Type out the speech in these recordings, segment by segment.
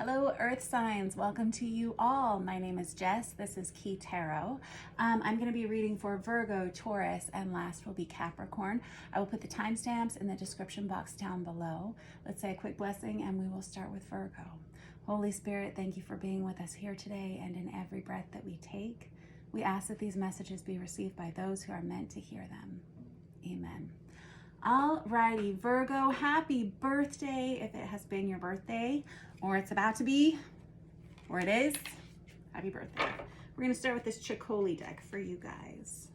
Hello, Earth signs. Welcome to you all. My name is Jess. This is Key Tarot. I'm going to be reading for Virgo, Taurus, and last will be Capricorn. I will put the timestamps in the description box down below. Let's say a quick blessing and we will start with Virgo. Holy Spirit, thank you for being with us here today and in every breath that we take. We ask that these messages be received by those who are meant to hear them. Amen. Alrighty, Virgo, happy birthday if it has been your birthday, or it's about to be, or it is. Happy birthday. We're going to start with this Chicoli deck for you guys.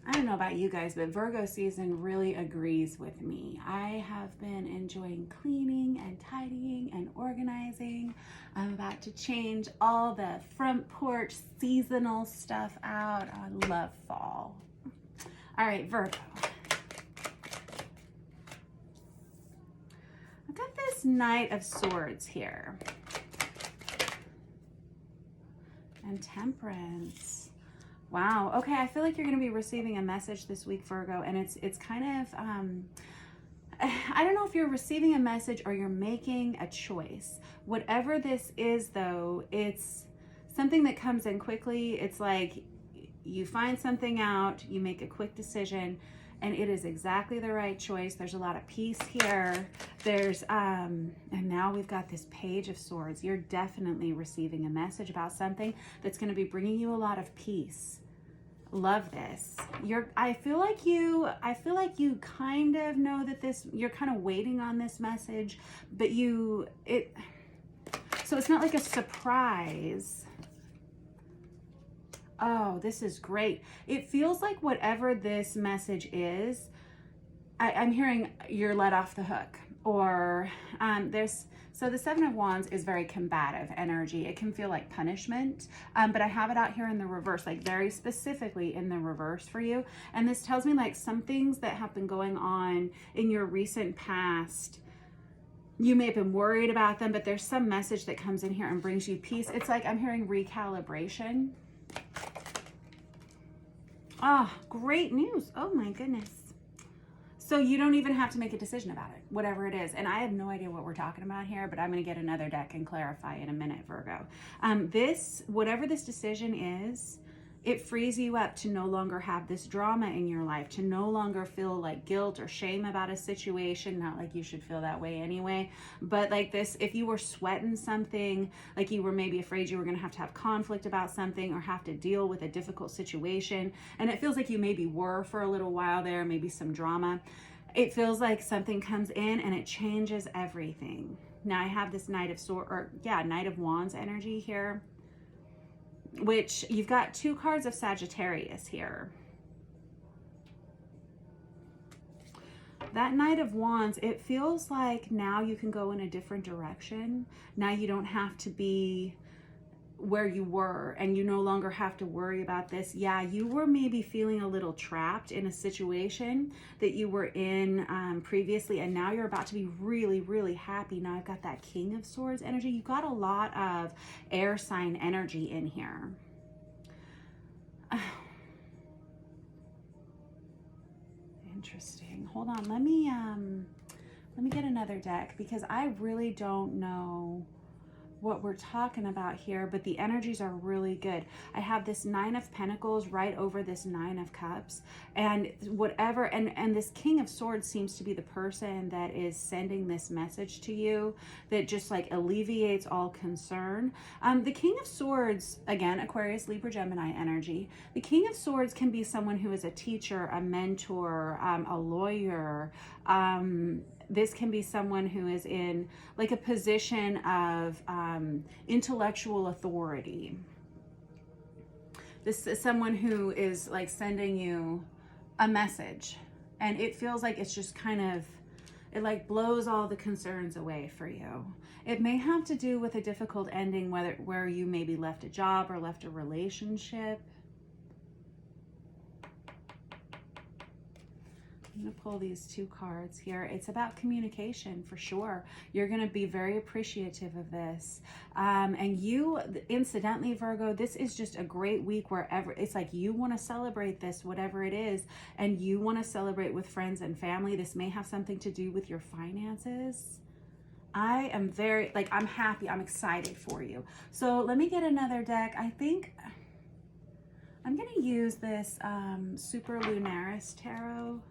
I don't know about you guys, but Virgo season really agrees with me. I have been enjoying cleaning and tidying and organizing. I'm about to change all the front porch seasonal stuff out. I love fall. All right, Virgo. I've got this Knight of Swords here. And Temperance. Wow. Okay. I feel like you're going to be receiving a message this week, Virgo, and it's kind of, I don't know if you're receiving a message or you're making a choice. Whatever this is, though, it's something that comes in quickly. It's like you find something out, you make a quick decision, and it is exactly the right choice. There's a lot of peace here. There's, and now we've got this Page of Swords. You're definitely receiving a message about something that's going to be bringing you a lot of peace. Love this. I feel like you kind of know that you're kind of waiting on this message, but so it's not like a surprise. Oh, this is great. It feels like whatever this message is, I'm hearing you're let off the hook, or so the Seven of Wands is very combative energy. It can feel like punishment, but I have it out here in the reverse, like very specifically in the reverse for you. And this tells me like some things that have been going on in your recent past. You may have been worried about them, but there's some message that comes in here and brings you peace. It's like I'm hearing recalibration. Ah, great news. Oh my goodness. So you don't even have to make a decision about it, whatever it is. And I have no idea what we're talking about here, but I'm going to get another deck and clarify in a minute, Virgo. Whatever this decision is, it frees you up to no longer have this drama in your life, to no longer feel like guilt or shame about a situation. Not like you should feel that way anyway, but like this, if you were sweating something, like you were maybe afraid you were going to have conflict about something or have to deal with a difficult situation, and it feels like you maybe were for a little while there, maybe some drama. It feels like something comes in and it changes everything. Now I have this Knight of Wands energy here, which you've got two cards of Sagittarius here. That Knight of Wands, it feels like now you can go in a different direction. Now you don't have to be where you were, and you no longer have to worry about this. Yeah, you were maybe feeling a little trapped in a situation that you were in previously, and now you're about to be really, really happy. Now I've got that King of Swords energy. You've got a lot of air sign energy in here. Interesting. Hold on. Let me get another deck because I really don't know what we're talking about here, but the energies are really good. I have this Nine of Pentacles right over this Nine of Cups, and whatever, and this King of Swords seems to be the person that is sending this message to you that just like alleviates all concern. The King of Swords, again, Aquarius, Libra, Gemini energy. The King of Swords can be someone who is a teacher, a mentor, a lawyer. This can be someone who is in like a position of intellectual authority. This is someone who is like sending you a message, and it feels like it's just kind of, it like blows all the concerns away for you. It may have to do with a difficult ending, where you maybe left a job or left a relationship. I'm going to pull these two cards here. It's about communication for sure. You're going to be very appreciative of this. And you, incidentally, Virgo, this is just a great week wherever it's like you want to celebrate this, whatever it is, and you want to celebrate with friends and family. This may have something to do with your finances. I am very, like, I'm happy. I'm excited for you. So let me get another deck. I think I'm going to use this Super Lunaris Tarot.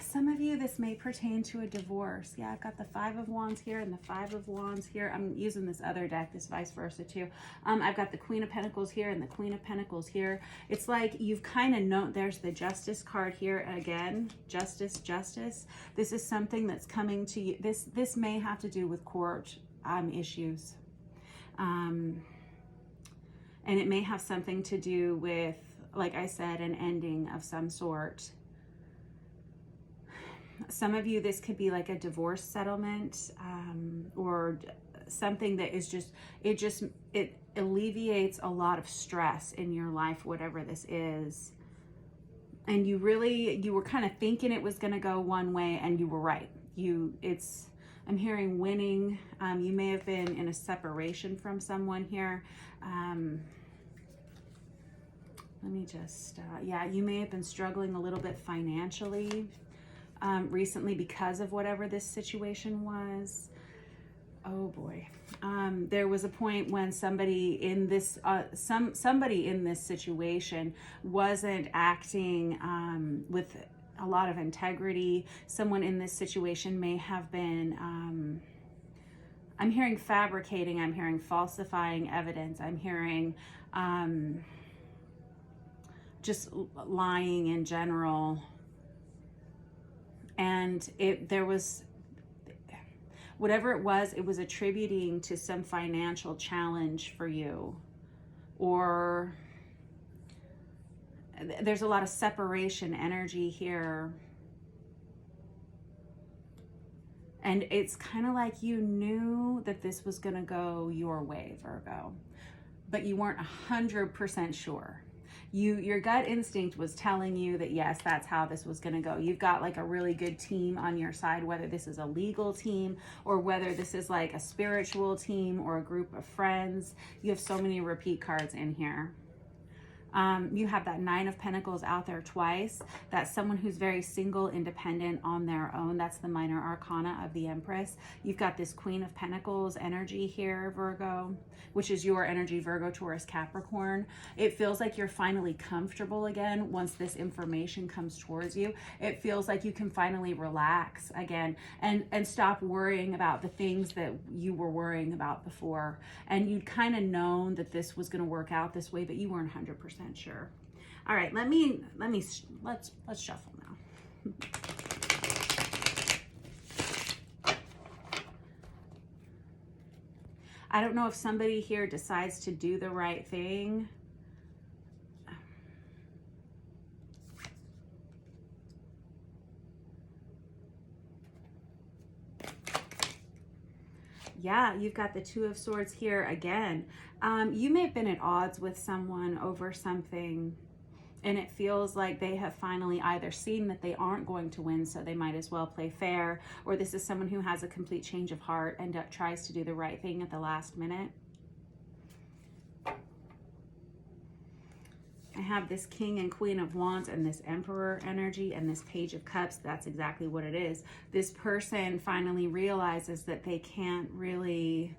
Some of you, this may pertain to a divorce. Yeah, I've got the Five of Wands here and the Five of Wands here. I'm using this other deck, this vice versa too. I've got the Queen of Pentacles here and the Queen of Pentacles here. It's like you've kind of known, there's the Justice card here again. Justice, justice. This is something that's coming to you. This may have to do with court issues. And it may have something to do with, like I said, an ending of some sort. Some of you, this could be like a divorce settlement, or something that is just, it alleviates a lot of stress in your life, whatever this is. And you were kind of thinking it was going to go one way, and you were right. I'm hearing winning. You may have been in a separation from someone here. Let me just, yeah, you may have been struggling a little bit financially recently because of whatever this situation was. Oh boy. There was a point when somebody in this, somebody in this situation wasn't acting with a lot of integrity. Someone in this situation may have been, I'm hearing fabricating, I'm hearing falsifying evidence, I'm hearing just lying in general. And there was, whatever it was attributing to some financial challenge for you, or there's a lot of separation energy here. And it's kind of like you knew that this was going to go your way, Virgo, but you weren't 100% sure. Your gut instinct was telling you that yes, that's how this was going to go. You've got like a really good team on your side, whether this is a legal team or whether this is like a spiritual team or a group of friends. You have so many repeat cards in here. You have that Nine of Pentacles out there twice. That's someone who's very single, independent on their own. That's the minor arcana of the Empress. You've got this Queen of Pentacles energy here, Virgo, which is your energy, Virgo, Taurus, Capricorn. It feels like you're finally comfortable again once this information comes towards you. It feels like you can finally relax again and stop worrying about the things that you were worrying about before. And you'd kind of known that this was going to work out this way, but you weren't 100% sure. All right, let's shuffle now. I don't know if somebody here decides to do the right thing. Yeah, you've got the Two of Swords here again. You may have been at odds with someone over something, and it feels like they have finally either seen that they aren't going to win, so they might as well play fair, or this is someone who has a complete change of heart and tries to do the right thing at the last minute. I have this King and Queen of Wands and this Emperor energy and this Page of Cups. That's exactly what it is. This person finally realizes that they can't really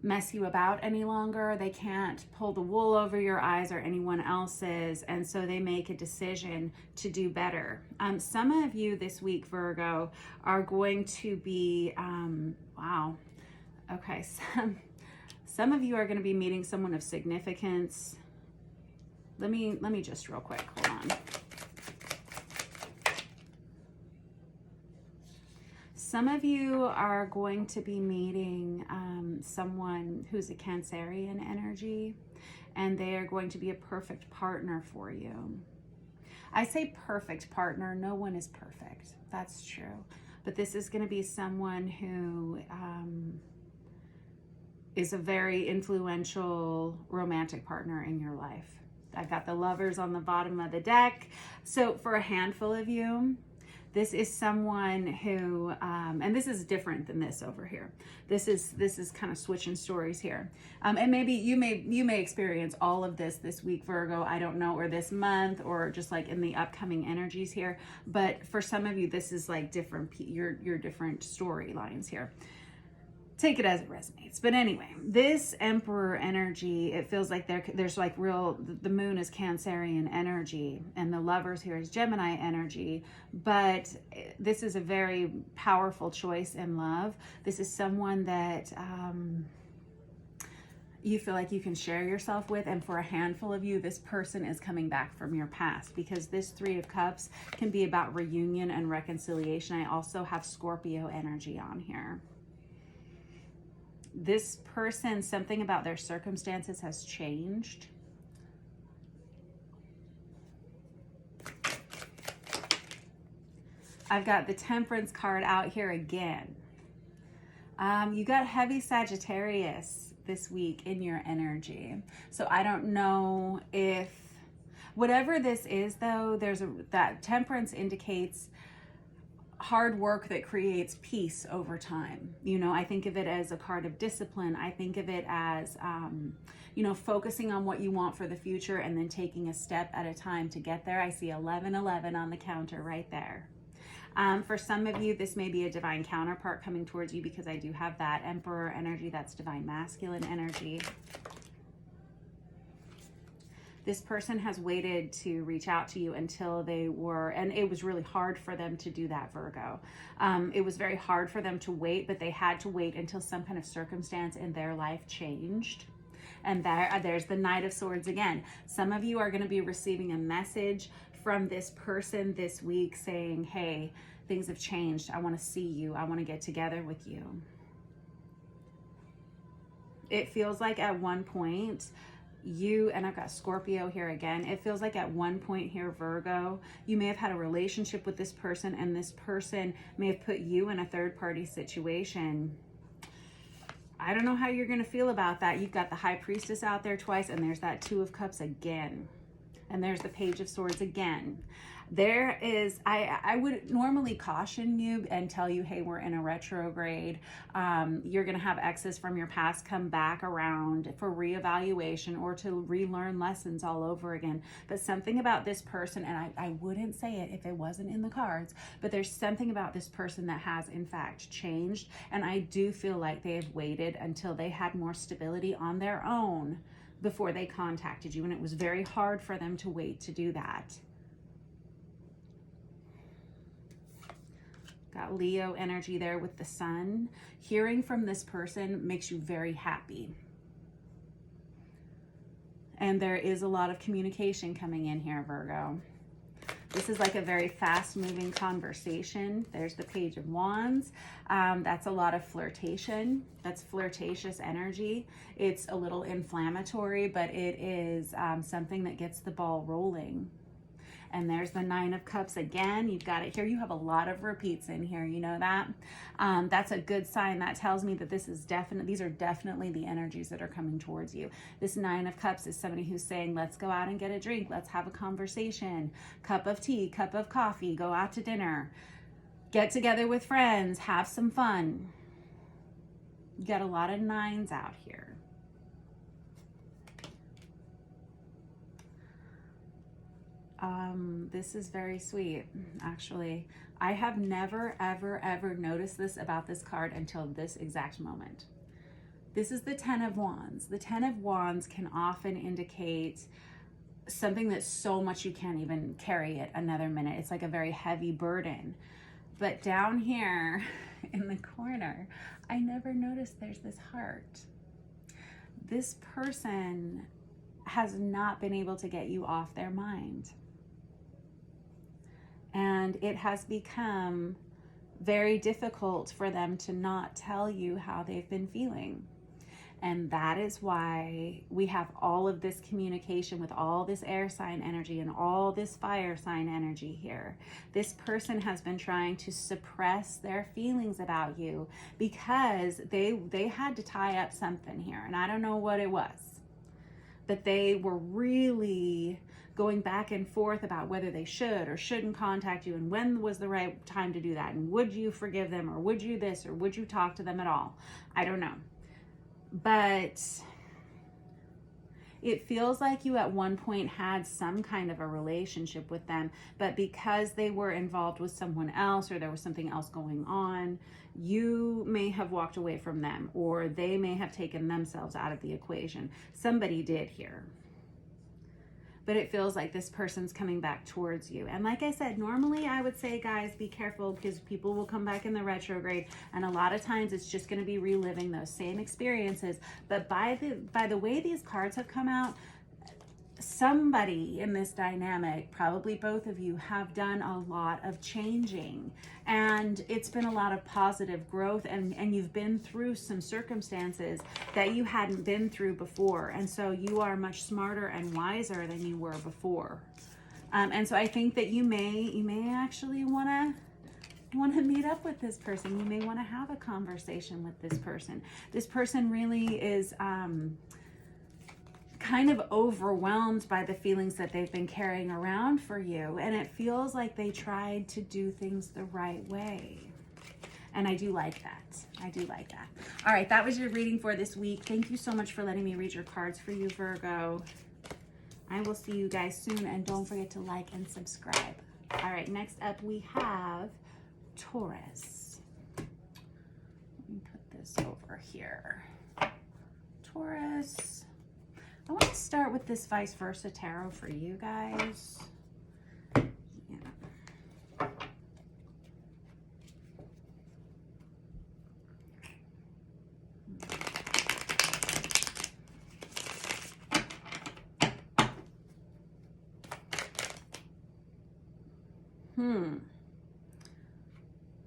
mess you about any longer. They can't pull the wool over your eyes or anyone else's. And so they make a decision to do better. Some of you this week, Virgo, are going to be, wow. Okay. Some of you are going to be meeting someone of significance. Let me just real quick, hold on. Some of you are going to be meeting someone who's a Cancerian energy, and they are going to be a perfect partner for you. I say perfect partner, no one is perfect. That's true. But this is going to be someone who is a very influential romantic partner in your life. I've got the Lovers on the bottom of the deck. So for a handful of you, this is someone who, and this is different than this over here. This is kind of switching stories here. And maybe you may experience all of this week, Virgo, I don't know, or this month, or just like in the upcoming energies here. But for some of you, this is like different, your different storylines here. Take it as it resonates. But anyway, this Emperor energy, it feels like there's like the moon is Cancerian energy, and the Lovers here is Gemini energy. But this is a very powerful choice in love. This is someone that you feel like you can share yourself with. And for a handful of you, this person is coming back from your past, because this Three of Cups can be about reunion and reconciliation. I also have Scorpio energy on here. This person, something about their circumstances has changed. I've got the Temperance card out here again. You got heavy Sagittarius this week in your energy. So I don't know if, whatever this is though, that Temperance indicates hard work that creates peace over time. You know, I think of it as a card of discipline. I think of it as, you know, focusing on what you want for the future and then taking a step at a time to get there. I see 1111 on the counter right there. For some of you, this may be a divine counterpart coming towards you, because I do have that Emperor energy. That's divine masculine energy. This person has waited to reach out to you until they were, and it was really hard for them to do that, Virgo. It was very hard for them to wait, but they had to wait until some kind of circumstance in their life changed. And there's the Knight of Swords again. Some of you are going to be receiving a message from this person this week saying, hey, things have changed. I want to see you. I want to get together with you. It feels like at one point, and I've got Scorpio here again, it feels like at one point here, Virgo, you may have had a relationship with this person, and this person may have put you in a third-party situation. I don't know how you're going to feel about that. You've got the High Priestess out there twice, and there's that Two of Cups again. And there's the Page of Swords again. There is, I would normally caution you and tell you, hey, we're in a retrograde. You're going to have exes from your past come back around for reevaluation or to relearn lessons all over again. But something about this person, and I wouldn't say it if it wasn't in the cards, but there's something about this person that has in fact changed. And I do feel like they have waited until they had more stability on their own before they contacted you. And it was very hard for them to wait to do that. Got Leo energy there with the Sun. Hearing from this person makes you very happy. And there is a lot of communication coming in here, Virgo. This is like a very fast-moving conversation. There's the Page of Wands. That's a lot of flirtation. That's flirtatious energy. It's a little inflammatory, but it is something that gets the ball rolling. And there's the Nine of Cups again. You've got it here. You have a lot of repeats in here. You know that? That's a good sign. That tells me that these are definitely the energies that are coming towards you. This Nine of Cups is somebody who's saying, let's go out and get a drink. Let's have a conversation. Cup of tea, cup of coffee, go out to dinner, get together with friends, have some fun. You got a lot of nines out here. This is very sweet, actually. I have never, ever noticed this about this card until this exact moment. This is the Ten of Wands. The Ten of Wands can often indicate something that's so much you can't even carry it another minute. It's like a very heavy burden. But down here in the corner, I never noticed there's this heart. This person has not been able to get you off their mind. And it has become very difficult for them to not tell you how they've been feeling. And that is why we have all of this communication with all this air sign energy and all this fire sign energy here. This person has been trying to suppress their feelings about you because they had to tie up something here. And I don't know what it was. but they were really going back and forth about whether they should or shouldn't contact you, and when was the right time to do that, and would you forgive them, or would you this, or would you talk to them at all? I don't know. But it feels like you at one point had some kind of a relationship with them, but because they were involved with someone else, or there was something else going on, you may have walked away from them, or they may have taken themselves out of the equation. Somebody did here. But it feels like this person's coming back towards you. And like I said, normally I would say, guys, be careful, because people will come back in the retrograde, and a lot of times it's just going to be reliving those same experiences. But by the way these cards have come out, somebody in this dynamic, probably both of you, have done a lot of changing, and it's been a lot of positive growth, and you've been through some circumstances that you hadn't been through before, and so you are much smarter and wiser than you were before. And so I think that you may actually want to meet up with this person. You may want to have a conversation with this person. This person really is kind of overwhelmed by the feelings that they've been carrying around for you, and it feels like they tried to do things the right way. And I do like that. I do like that. All right, that was your reading for this week. Thank you so much for letting me read your cards for you, Virgo. I will see you guys soon, and don't forget to like and subscribe. All right, next up we have Taurus. Let me put this over here. Taurus. I want to start with this vice versa tarot for you guys. Yeah.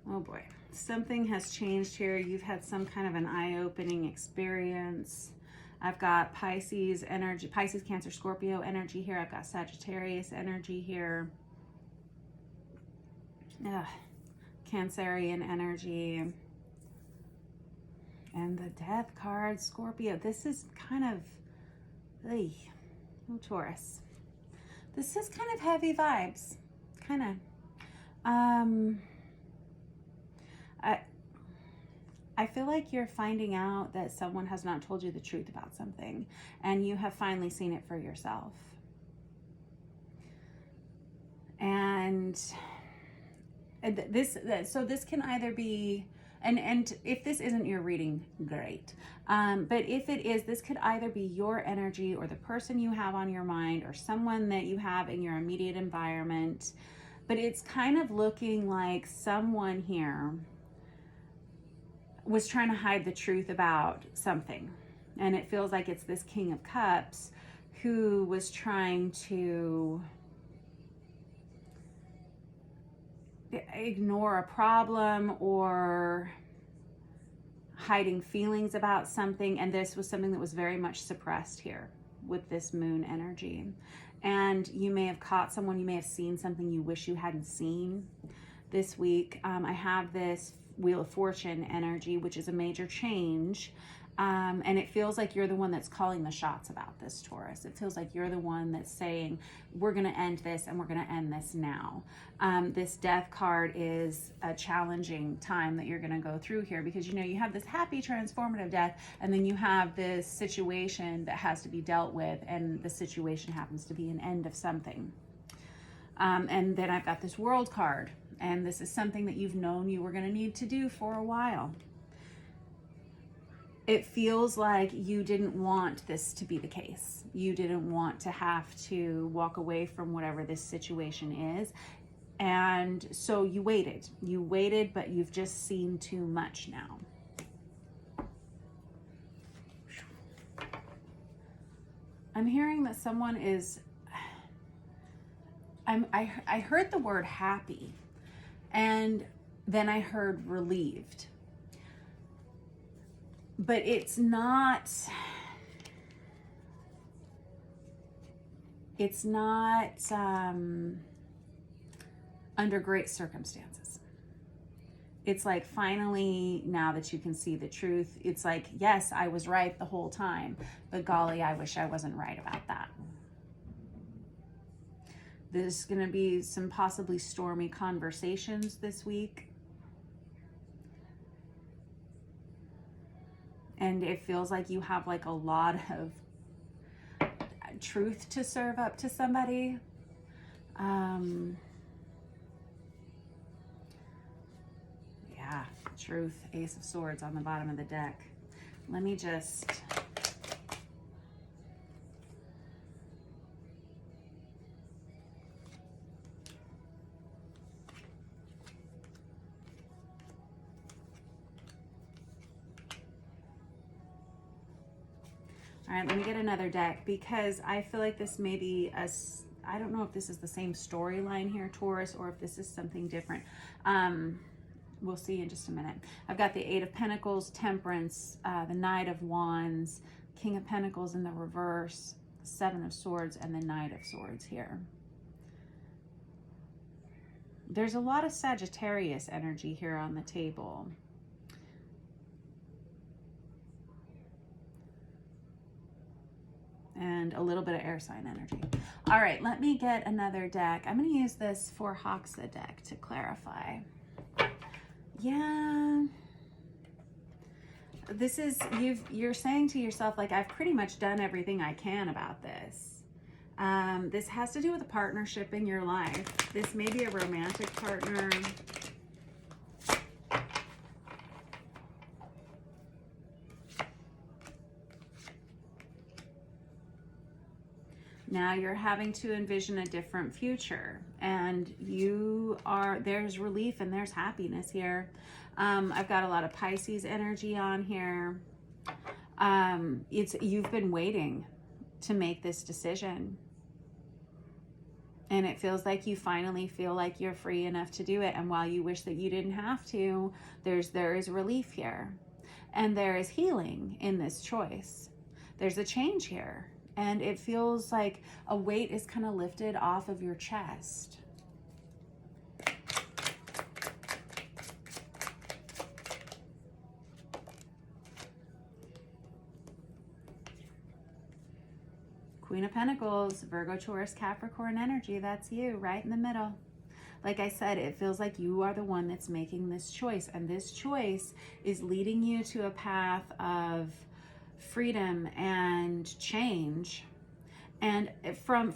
Oh boy. Something has changed here. You've had some kind of an eye-opening experience. I've got Pisces energy, Pisces, Cancer, Scorpio energy here. I've got Sagittarius energy here. Cancerian energy. And the Death card, Scorpio. This is kind of, oh, Taurus. This is kind of heavy vibes. Kind of. I feel like you're finding out that someone has not told you the truth about something, and you have finally seen it for yourself. And this can either be, and if this isn't your reading, great. But if it is, this could either be your energy, or the person you have on your mind, or someone that you have in your immediate environment. But it's kind of looking like someone here was trying to hide the truth about something. And it feels like it's this King of Cups who was trying to ignore a problem or hiding feelings about something. And this was something that was very much suppressed here with this moon energy. And you may have caught someone, you may have seen something you wish you hadn't seen this week. I have this Wheel of Fortune energy, which is a major change. And it feels like you're the one that's calling the shots about this, Taurus. It feels like you're the one that's saying, we're going to end this, and we're going to end this now. This Death card is a challenging time that you're going to go through here, because, you know, you have this happy transformative death, and then you have this situation that has to be dealt with, and the situation happens to be an end of something. And then I've got this World card, and this is something that you've known you were going to need to do for a while. It feels like you didn't want this to be the case. You didn't want to have to walk away from whatever this situation is. And so you waited. You waited, but you've just seen too much now. I'm hearing that someone is, I heard the word happy, and then I heard relieved. But it's not under great circumstances. It's like finally, now that you can see the truth, it's like, yes, I was right the whole time, but golly, I wish I wasn't right about that. There's going to be some possibly stormy conversations this week. And it feels like you have like a lot of truth to serve up to somebody. Yeah, truth, Ace of Swords on the bottom of the deck. Let me just... All right, let me get another deck because I feel like this may be I don't know if this is the same storyline here, Taurus, or if this is something different. We'll see in just a minute. I've got the Eight of Pentacles, Temperance, the Knight of Wands, King of Pentacles in the reverse, Seven of Swords, and the Knight of Swords here. There's a lot of Sagittarius energy here on the table. And a little bit of air sign energy. All right, let me get another deck. I'm going to use this for Hoxa deck to clarify. Yeah. This is, you're saying to yourself, like, I've pretty much done everything I can about this. This has to do with a partnership in your life. This may be a romantic partner. Now you're having to envision a different future, and there's relief and there's happiness here. I've got a lot of Pisces energy on here. You've been waiting to make this decision, and it feels like you finally feel like you're free enough to do it. And while you wish that you didn't have to, there is relief here, and there is healing in this choice. There's a change here. And it feels like a weight is kind of lifted off of your chest. Queen of Pentacles, Virgo, Taurus, Capricorn energy. That's you right in the middle. Like I said, it feels like you are the one that's making this choice. And this choice is leading you to a path of freedom and change, and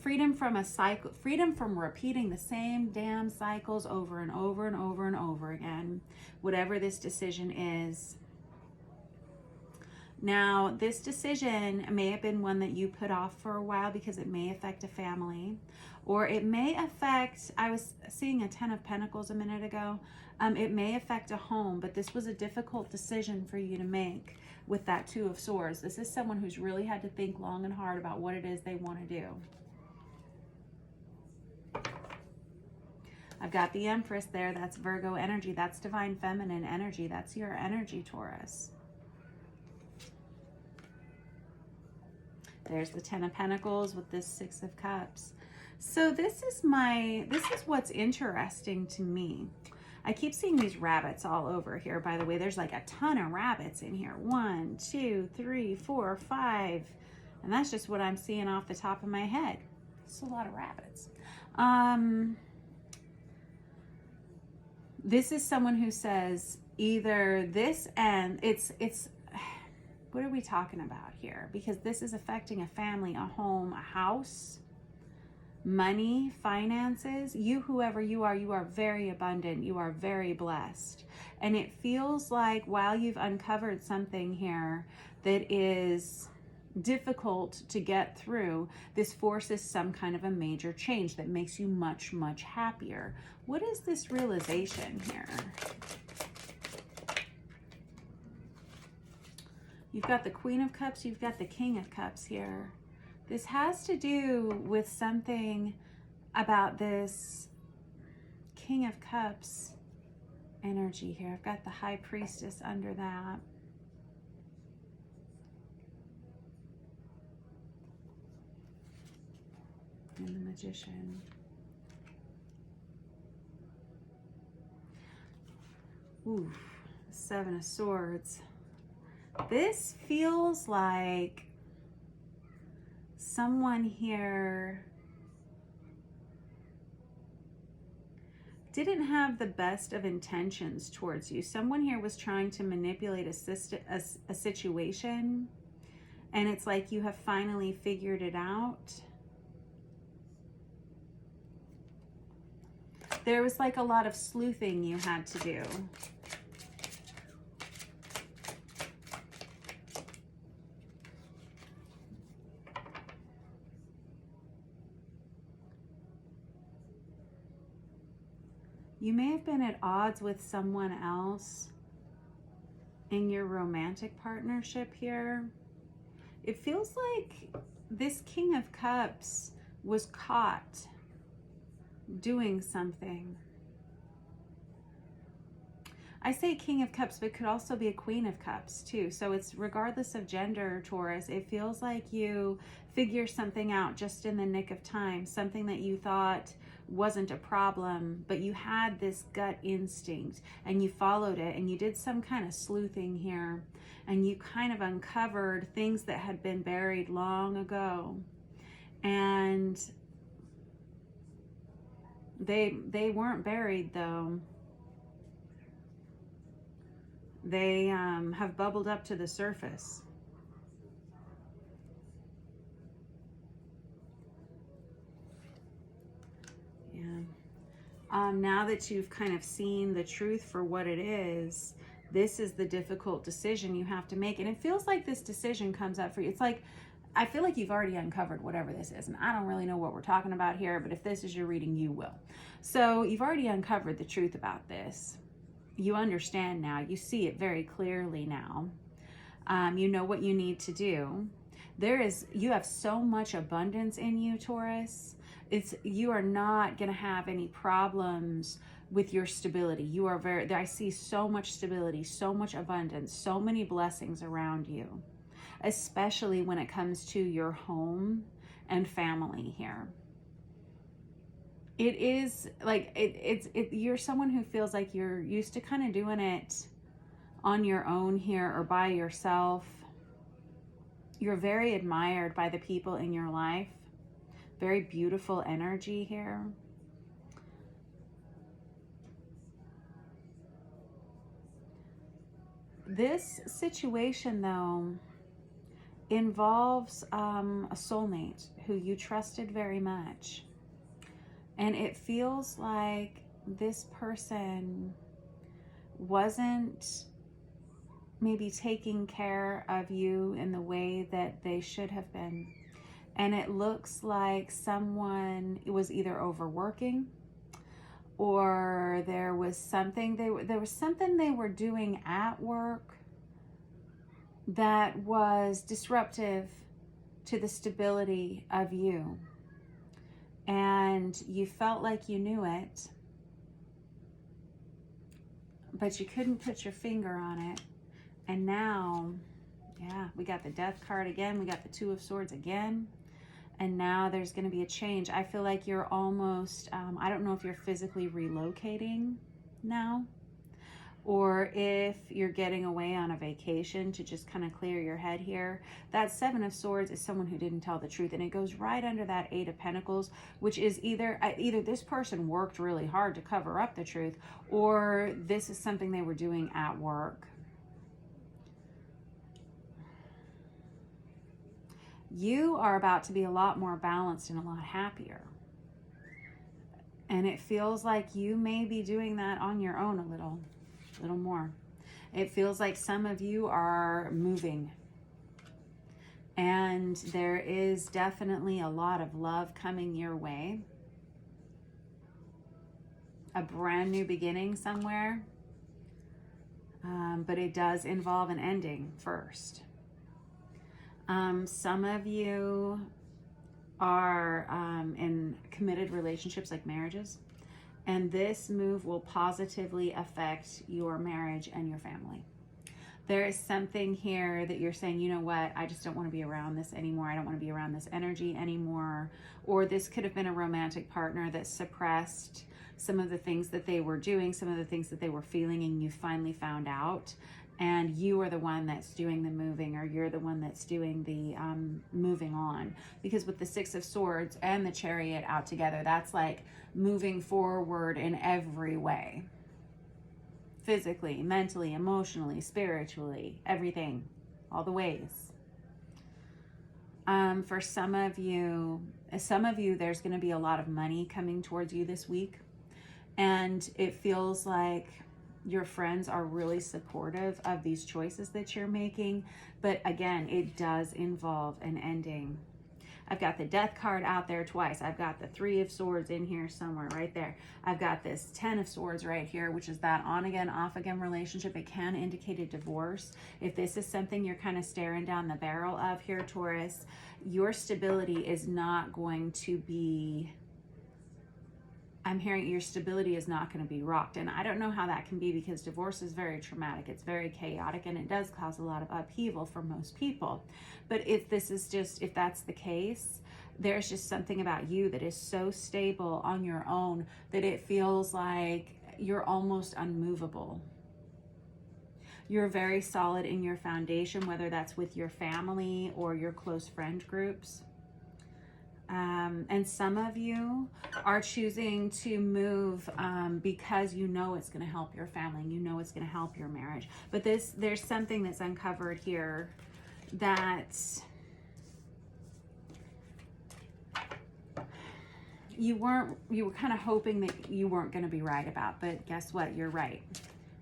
freedom from a cycle, freedom from repeating the same damn cycles over and over and over and over again, whatever this decision is. Now, this decision may have been one that you put off for a while because it may affect a family, or it may affect, I was seeing a Ten of Pentacles a minute ago, it may affect a home, but this was a difficult decision for you to make with that Two of Swords. This is someone who's really had to think long and hard about what it is they want to do. I've got the Empress there. That's Virgo energy. That's divine feminine energy. That's your energy, Taurus. There's the Ten of Pentacles with this Six of Cups. So this is what's interesting to me. I keep seeing these rabbits all over here. By the way, there's like a ton of rabbits in here. 1, 2, 3, 4, 5. And that's just what I'm seeing off the top of my head. It's a lot of rabbits. This is someone who says either this and it's what are we talking about here? Because this is affecting a family, a home, a house, money, finances. You, whoever you are very abundant. You are very blessed. And it feels like while you've uncovered something here that is difficult to get through, this forces some kind of a major change that makes you much, much happier. What is this realization here? You've got the Queen of Cups, you've got the King of Cups here. This has to do with something about this King of Cups energy here. I've got the High Priestess under that. And the Magician. Ooh, Seven of Swords. This feels like someone here didn't have the best of intentions towards you. Someone here was trying to manipulate a situation, and it's like you have finally figured it out. There was like a lot of sleuthing you had to do. You may have been at odds with someone else in your romantic partnership here. It feels like this King of Cups was caught doing something. I say King of Cups, but it could also be a Queen of Cups too. So it's regardless of gender, Taurus, it feels like you figure something out just in the nick of time, something that you thought wasn't a problem, but you had this gut instinct and you followed it and you did some kind of sleuthing here and you kind of uncovered things that had been buried long ago. And they weren't buried though. They have bubbled up to the surface. Yeah. Now that you've kind of seen the truth for what it is, this is the difficult decision you have to make. And it feels like this decision comes up for you. It's like, I feel like you've already uncovered whatever this is. And I don't really know what we're talking about here, but if this is your reading, you will. So you've already uncovered the truth about this. You understand now. You see it very clearly now. You know what you need to do. You have so much abundance in you, Taurus. You are not going to have any problems with your stability. You are I see so much stability, so much abundance, so many blessings around you, especially when it comes to your home and family here. It is like, you're someone who feels like you're used to kind of doing it on your own here or by yourself. You're very admired by the people in your life. Very beautiful energy here. This situation, though, involves a soulmate who you trusted very much. And it feels like this person wasn't maybe taking care of you in the way that they should have been. And it looks like someone was either overworking or there was something they were doing at work that was disruptive to the stability of you. And you felt like you knew it, but you couldn't put your finger on it. And now, yeah, we got the Death card again. We got the Two of Swords again. And now there's going to be a change. I feel like you're almost, I don't know if you're physically relocating now, or if you're getting away on a vacation to just kind of clear your head here. That Seven of Swords is someone who didn't tell the truth, and it goes right under that Eight of Pentacles, which is either this person worked really hard to cover up the truth, or this is something they were doing at work. You are about to be a lot more balanced and a lot happier. And it feels like you may be doing that on your own a little more. It feels like some of you are moving. And there is definitely a lot of love coming your way. A brand new beginning somewhere. But it does involve an ending first. Some of you are in committed relationships like marriages, and this move will positively affect your marriage and your family. There is something here that you're saying, you know what, I just don't want to be around this anymore. I don't want to be around this energy anymore. Or this could have been a romantic partner that suppressed some of the things that they were doing, some of the things that they were feeling, and you finally found out. And you are the one that's doing the moving, or you're the one that's doing the moving on. Because with the Six of Swords and the Chariot out together, that's like moving forward in every way. Physically, mentally, emotionally, spiritually, everything, all the ways. For some of you, there's going to be a lot of money coming towards you this week. And it feels like your friends are really supportive of these choices that you're making. But again, it does involve an ending. I've got the Death card out there twice. I've got the Three of Swords in here somewhere right there. I've got this Ten of Swords right here, which is that on again, off again relationship. It can indicate a divorce. If this is something you're kind of staring down the barrel of here, Taurus, your stability is not going to be, I'm hearing your stability is not going to be rocked. And I don't know how that can be, because divorce is very traumatic. It's very chaotic, and it does cause a lot of upheaval for most people. But if that's the case, there's just something about you that is so stable on your own that it feels like you're almost unmovable. You're very solid in your foundation, whether that's with your family or your close friend groups. And some of you are choosing to move because you know it's going to help your family. You know it's going to help your marriage. But there's something that's uncovered here that you were kind of hoping that you weren't going to be right about. But guess what? You're right.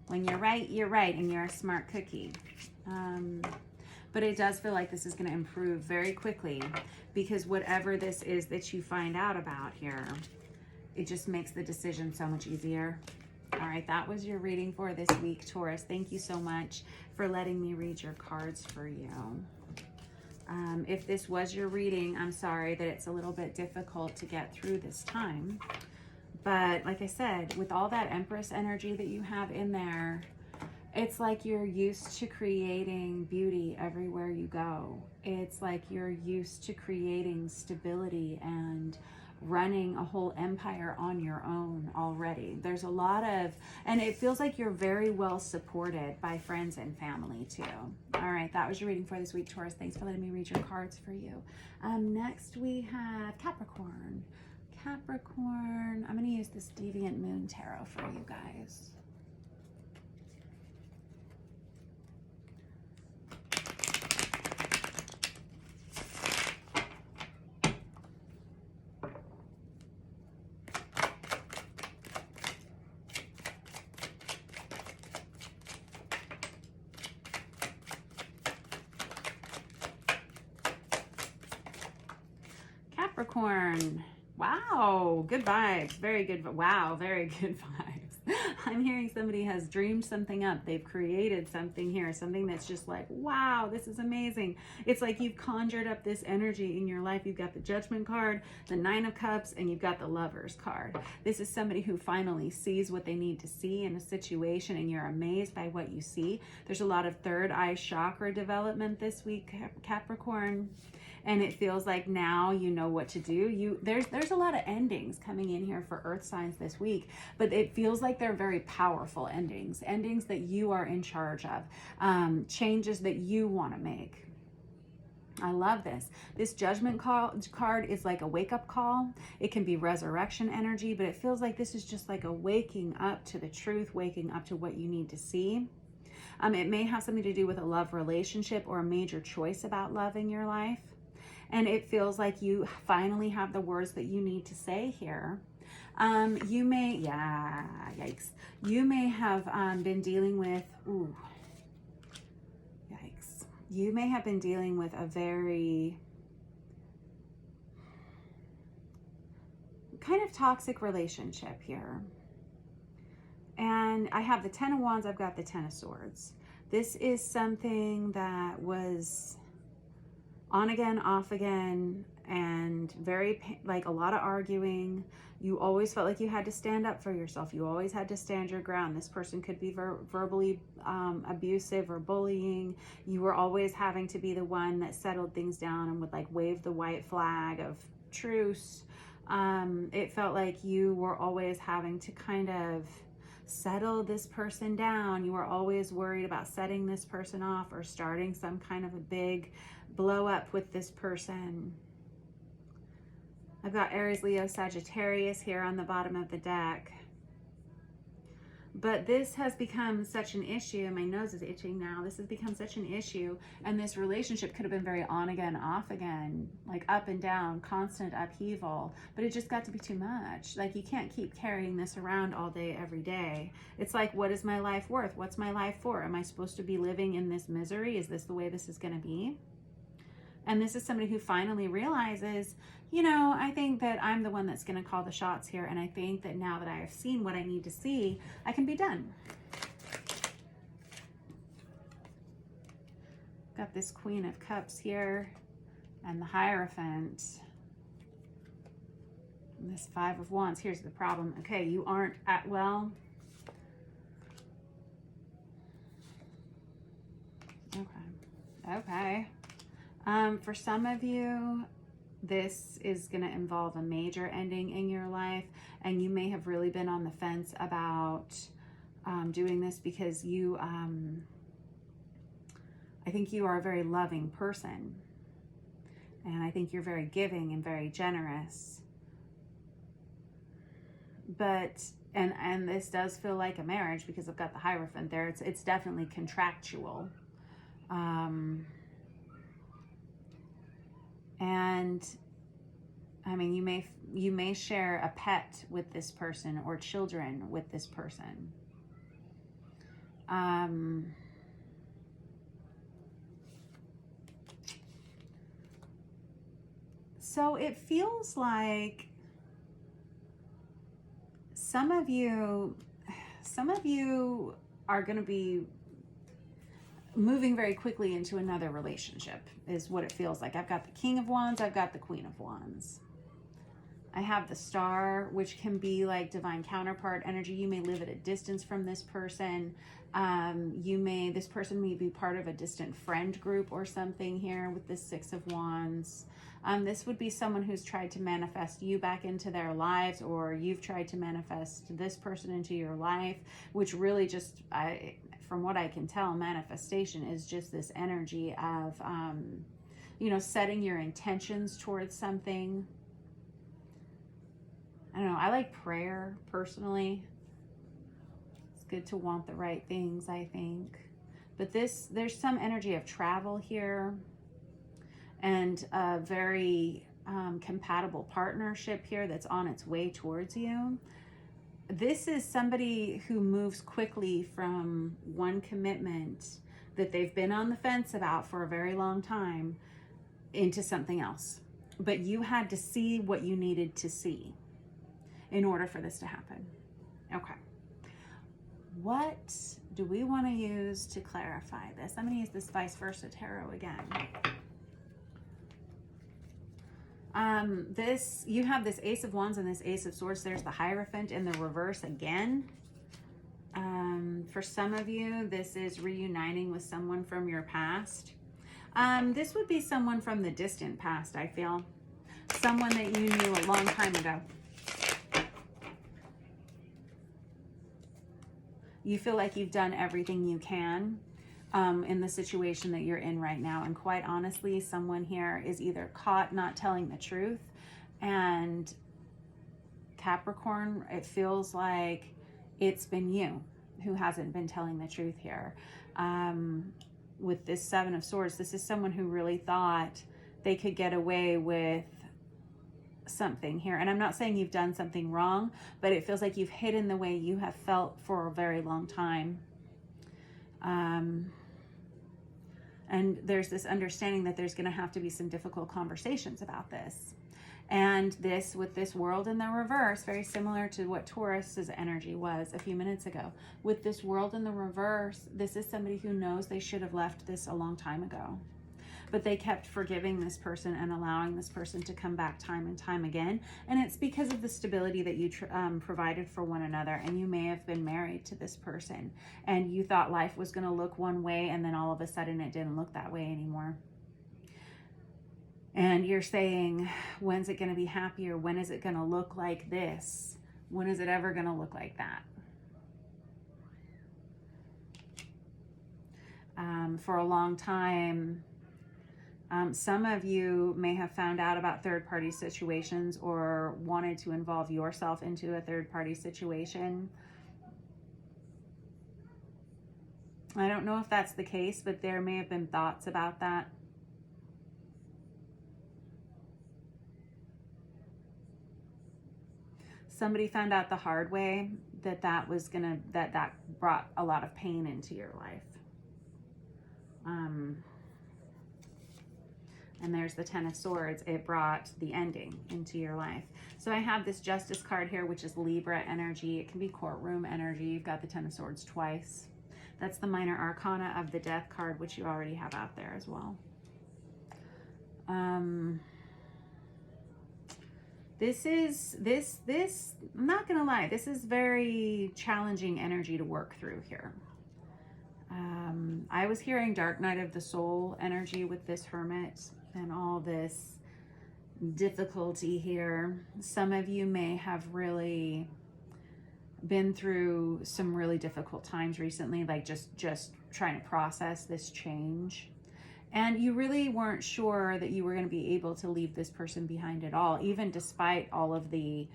When you're right, and you're a smart cookie. But it does feel like this is going to improve very quickly, because whatever this is that you find out about here, it just makes the decision so much easier. All right, that was your reading for this week, Taurus. Thank you so much for letting me read your cards for you. If this was your reading, I'm sorry that it's a little bit difficult to get through this time. But like I said, with all that Empress energy that you have in there, it's like you're used to creating beauty everywhere you go. It's like you're used to creating stability and running a whole empire on your own already. There's a lot of, and it feels like you're very well supported by friends and family too. All right, that was your reading for this week, Taurus. Thanks for letting me read your cards for you. Next we have Capricorn. Capricorn, I'm going to use this Deviant Moon Tarot for you guys. Capricorn. Wow, good vibes. Very good. Wow, very good vibes. I'm hearing somebody has dreamed something up. They've created something here, something that's just like, wow, this is amazing. It's like you've conjured up this energy in your life. You've got the Judgment card, the Nine of Cups, and you've got the Lovers card. This is somebody who finally sees what they need to see in a situation, and you're amazed by what you see. There's a lot of third eye chakra development this week, Capricorn. And it feels like now you know what to do. There's a lot of endings coming in here for Earth signs this week, but it feels like they're very powerful endings that you are in charge of, changes that you want to make. I love this. This Judgment card is like a wake-up call. It can be resurrection energy, but it feels like this is just like a waking up to the truth, waking up to what you need to see. It may have something to do with a love relationship or a major choice about love in your life. And it feels like you finally have the words that you need to say here. You may, yikes. You may have been dealing with, yikes. You may have been dealing with a very kind of toxic relationship here. And I have the Ten of Wands, I've got the Ten of Swords. This is something that was on again, off again, and very, like, a lot of arguing. You always felt like you had to stand up for yourself. You always had to stand your ground. This person could be verbally abusive or bullying. You were always having to be the one that settled things down and would, like, wave the white flag of truce. It felt like you were always having to kind of settle this person down. You were always worried about setting this person off or starting some kind of a big blow up with this person. I've got Aries, Leo, Sagittarius here on the bottom of the deck. But this has become such an issue. My nose is itching now. This has become such an issue. And this relationship could have been very on again, off again, like up and down, constant upheaval. But it just got to be too much. Like, you can't keep carrying this around all day, every day. It's like, what is my life worth? What's my life for? Am I supposed to be living in this misery? Is this the way this is going to be? And this is somebody who finally realizes, you know, I think that I'm the one that's going to call the shots here. And I think that now that I have seen what I need to see, I can be done. Got this Queen of Cups here and the Hierophant. And this Five of Wands. Here's the problem. Okay, you aren't at, well, okay. For some of you, this is going to involve a major ending in your life, and you may have really been on the fence about doing this because you, I think you are a very loving person, and I think you're very giving and very generous. But, and this does feel like a marriage because I've got the Hierophant there. It's definitely contractual. And I mean, you may share a pet with this person or children with this person. So it feels like some of you are going to be moving very quickly into another relationship is what it feels like. I've got the King of Wands. I've got the Queen of Wands. I have the Star, which can be like divine counterpart energy. You may live at a distance from this person. This person may be part of a distant friend group or something here with this Six of Wands. This would be someone who's tried to manifest you back into their lives, or you've tried to manifest this person into your life, which really just, from what I can tell, manifestation is just this energy of, you know, setting your intentions towards something. I don't know. I like prayer personally. It's good to want the right things, I think. But there's some energy of travel here and a very compatible partnership here that's on its way towards you. This is somebody who moves quickly from one commitment that they've been on the fence about for a very long time into something else. But you had to see what you needed to see in order for this to happen. Okay. What do we want to use to clarify this? I'm going to use this Vice Versa Tarot again. You have this Ace of Wands and this Ace of Swords. There's the Hierophant in the reverse again. For some of you, this is reuniting with someone from your past. This would be someone from the distant past, I feel. Someone that you knew a long time ago. You feel like you've done everything you can in the situation that you're in right now. And quite honestly, someone here is either caught not telling the truth, and Capricorn, it feels like it's been you who hasn't been telling the truth here. With this Seven of Swords, this is someone who really thought they could get away with something here. And I'm not saying you've done something wrong, but it feels like you've hidden the way you have felt for a very long time. And there's this understanding that there's going to have to be some difficult conversations about this. And this, with this World in the reverse, very similar to what Taurus's energy was a few minutes ago. With this World in the reverse, this is somebody who knows they should have left this a long time ago. but they kept forgiving this person and allowing this person to come back time and time again. And it's because of the stability that you provided for one another. And you may have been married to this person and you thought life was going to look one way, and then all of a sudden it didn't look that way anymore. And you're saying, when's it going to be happier? When is it going to look like this? When is it ever going to look like that? For a long time, some of you may have found out about third-party situations or wanted to involve yourself into a third-party situation. I don't know if that's the case, but there may have been thoughts about that. Somebody found out the hard way that that brought a lot of pain into your life. And there's the Ten of Swords. It brought the ending into your life. So I have this Justice card here, which is Libra energy. It can be courtroom energy. You've got the Ten of Swords twice. That's the Minor Arcana of the Death card, which you already have out there as well. I'm not gonna lie, this is very challenging energy to work through here. I was hearing Dark Night of the Soul energy with this Hermit and all this difficulty here. Some of you may have really been through some really difficult times recently, like just trying to process this change. And you really weren't sure that you were going to be able to leave this person behind at all, even despite all of the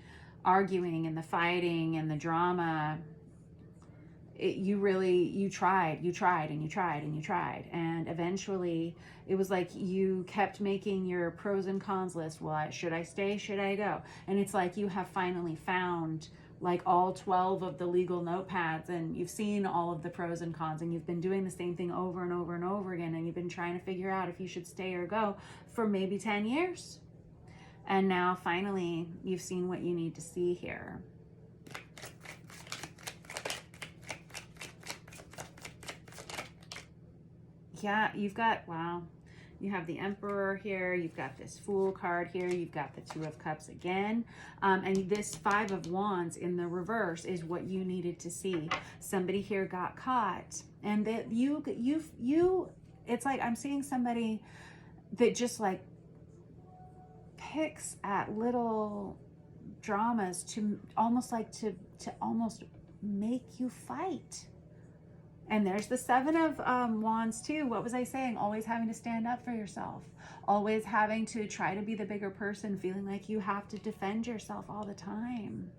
arguing and the fighting and the drama. You tried. And eventually it was like you kept making your pros and cons list. Well, should I stay? Should I go? And it's like you have finally found like all 12 of the legal notepads, and you've seen all of the pros and cons, and you've been doing the same thing over and over and over again, and you've been trying to figure out if you should stay or go for maybe 10 years. And now finally you've seen what you need to see here. Yeah, you've got, wow. You have the Emperor here. You've got this Fool card here. You've got the Two of Cups again. And this Five of Wands in the reverse is what you needed to see. Somebody here got caught. And that it's like I'm seeing somebody that just like picks at little dramas to almost make you fight. And there's the Seven of Wands too. What was I saying? Always having to stand up for yourself. Always having to try to be the bigger person, feeling like you have to defend yourself all the time.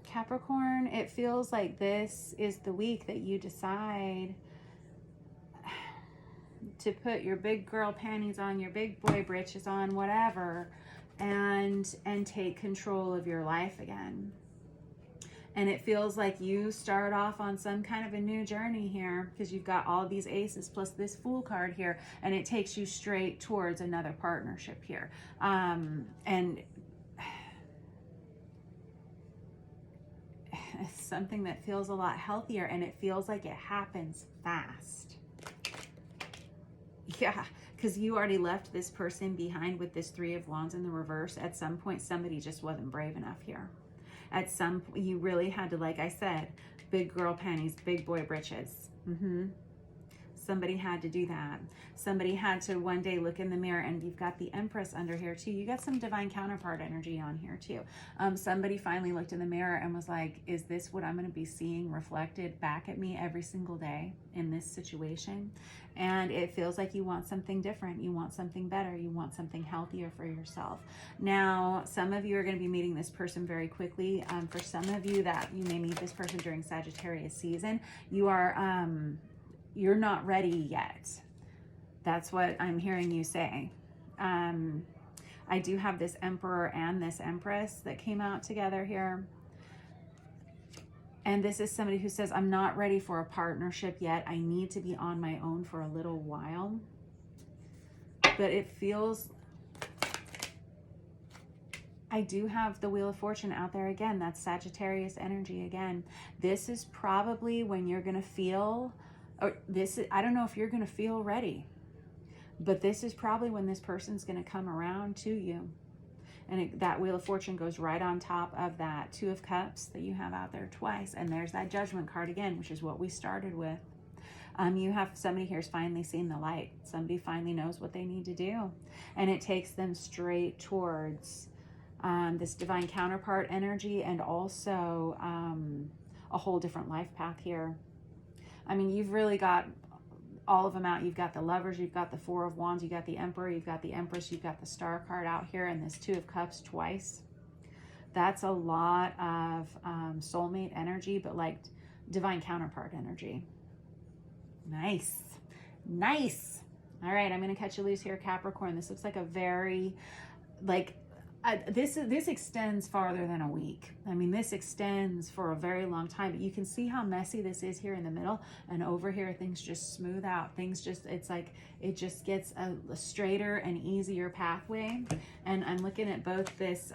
Capricorn, it feels like this is the week that you decide to put your big girl panties on, your big boy britches on, whatever, and take control of your life again. And it feels like you start off on some kind of a new journey here because you've got all these aces plus this Fool card here, and it takes you straight towards another partnership here. And it's something that feels a lot healthier, and it feels like it happens fast. Yeah, because you already left this person behind with this Three of Wands in the reverse. At some point, somebody just wasn't brave enough here. At some point, you really had to, like I said, big girl panties, big boy britches. Somebody had to do that. Somebody had to one day look in the mirror, and you've got the Empress under here too. You got some divine counterpart energy on here too. Somebody finally looked in the mirror and was like, is this what I'm going to be seeing reflected back at me every single day in this situation? And it feels like you want something different. You want something better. You want something healthier for yourself. Now, some of you are going to be meeting this person very quickly. For some of you that you may meet this person during Sagittarius season, you're not ready yet. That's what I'm hearing you say. I do have this Emperor and this Empress that came out together here. And this is somebody who says, I'm not ready for a partnership yet. I need to be on my own for a little while. But it feels, I do have the Wheel of Fortune out there again. That's Sagittarius energy again. This is probably when you're going to feel or I don't know if you're going to feel ready, but this is probably when this person's going to come around to you. And that Wheel of Fortune goes right on top of that Two of Cups that you have out there twice. And there's that Judgment card again, which is what we started with. You have somebody here's finally seen the light. Somebody finally knows what they need to do. And it takes them straight towards this divine counterpart energy, and also a whole different life path here. I mean, you've really got all of them out. You've got the Lovers, you've got the Four of Wands, you've got the Emperor, you've got the Empress, you've got the Star card out here, and this Two of Cups twice. That's a lot of soulmate energy, but like divine counterpart energy. Nice. Nice. All right, I'm going to cut you loose here, Capricorn. This looks like a very, like, this extends farther than a week. I mean, this extends for a very long time, but you can see how messy this is here in the middle, and over here things just smooth out. Things just, it's like it just gets a straighter and easier pathway. And I'm looking at both this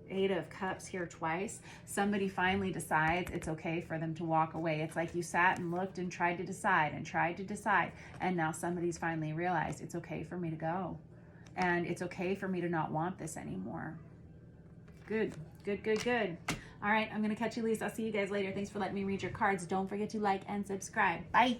Eight of Cups here twice. Somebody finally decides it's okay for them to walk away. It's like you sat and looked and tried to decide and tried to decide, and now somebody's finally realized it's okay for me to go. And it's okay for me to not want this anymore. Good, good, good, good. All right, I'm going to catch you loose. I'll see you guys later. Thanks for letting me read your cards. Don't forget to like and subscribe. Bye.